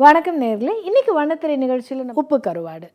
வணக்கம் நேர்களே. இன்னைக்கு வண்ணத்திரை நிகழ்ச்சியில் உப்பு கருவாடு.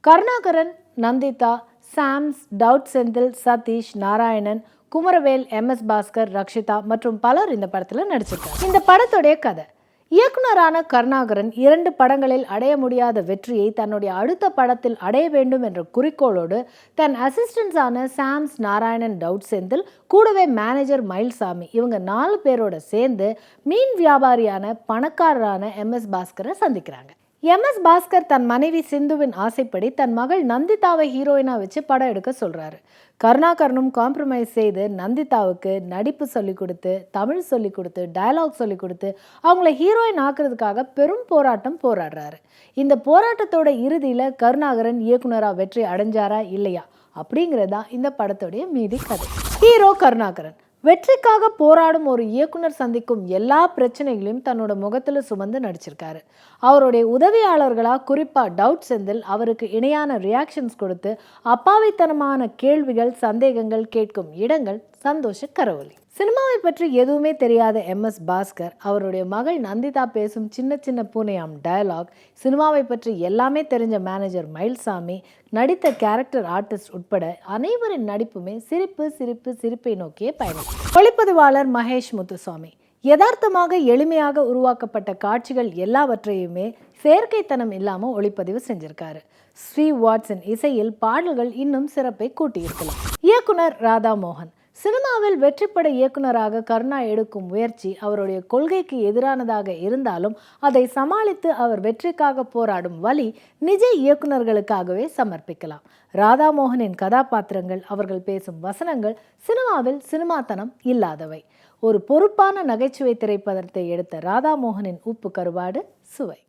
கருணாகரன், நந்திதா, சாம்ஸ், டவுட் செந்தில், சதீஷ், நாராயணன், குமரவேல், MS பாஸ்கர், ரக்ஷிதா மற்றும் பலர் இந்த படத்தில் நடிச்சிருக்காங்க. இந்த படத்துடைய கதை: இயக்குனரான கருணாகரன் 2 படங்களில் அடைய முடியாத வெற்றியை தன்னுடைய அடுத்த படத்தில் அடைய வேண்டும் என்ற குறிக்கோளோடு தன் அசிஸ்டன்ஸான சாம்ஸ், நாராயணன், டவுட் செந்தில், கூடவே மேனேஜர் மயில்சாமி இவங்க 4 பேரோட சேர்ந்து மீன் வியாபாரியான பணக்காரரான MS பாஸ்கரை சந்திக்கிறாங்க. MS பாஸ்கர் தன் மனைவி சிந்துவின் ஆசைப்படி தன் மகள் நந்திதாவை ஹீரோயினா வச்சு படம் எடுக்க சொல்றாரு. கருணாகரனும் காம்ப்ரமைஸ் செய்து நந்திதாவுக்கு நடிப்பு சொல்லிக் கொடுத்து, தமிழ் சொல்லிக் கொடுத்து, டயலாக் சொல்லிக் கொடுத்து அவங்கள ஹீரோயின் ஆக்குறதுக்காக பெரும் போராட்டம் போராடுறாரு. இந்த போராட்டத்தோட இறுதியில் கருணாகரன் இயக்குனராக வெற்றி அடைஞ்சாரா இல்லையா அப்படிங்கிறதா இந்த படத்துடைய மீதி கதை. ஹீரோ கருணாகரன் வெற்றிக்காக போராடும் ஒரு இயக்குனர் சந்திக்கும் எல்லா பிரச்சனைகளையும் தன்னோட முகத்தில் சுமந்து நடிச்சிருக்காரு. அவருடைய உதவியாளர்களாக குறிப்பாக டவுட் செந்தில் அவருக்கு இணையான ரியாக்ஷன்ஸ் கொடுத்து அப்பாவித்தனமான கேள்விகள், சந்தேகங்கள் கேட்கும் இடங்கள் சந்தோஷ கரவொலி. சினிமாவை பற்றி எதுவுமே தெரியாத MS பாஸ்கர் அவருடைய மகள் நந்திதா பேசும் சின்ன சின்ன பூனையாம் டயலாக், சினிமாவை பற்றி எல்லாமே தெரிஞ்ச மேனேஜர் மயில்சாமி, நடித்த கேரக்டர் ஆர்டிஸ்ட் உட்பட அனைவரின் நடிப்புமே சிரிப்பு சிரிப்பு சிரிப்பை நோக்கிய பயணம். ஒளிப்பதிவாளர் மகேஷ் முத்துசாமி யதார்த்தமாக எளிமையாக உருவாக்கப்பட்ட காட்சிகள் எல்லாவற்றையுமே செயற்கைத்தனம் இல்லாமல் ஒளிப்பதிவு செஞ்சிருக்காரு. ஸ்டீவ் வாட்சன் இசையில் பாடல்கள் இன்னும் சிறப்பை கூட்டியிருக்கலாம். இயக்குனர் ராதா மோகன் சினிமாவில் வெற்றிப்பட இயக்குனராக கருணா எடுக்கும் முயற்சி அவருடைய கொள்கைக்கு எதிரானதாக இருந்தாலும் அதை சமாளித்து அவர் வெற்றிக்காக போராடும் வழி நிஜ இயக்குனர்களுக்காகவே சமர்ப்பிக்கலாம். ராதாமோகனின் கதாபாத்திரங்கள், அவர்கள் பேசும் வசனங்கள் சினிமாவில் சினிமாத்தனம் இல்லாதவை. ஒரு பொறுப்பான நகைச்சுவை திரைப்படத்தை எடுத்த ராதாமோகனின் உப்பு கருவாடு சுவை.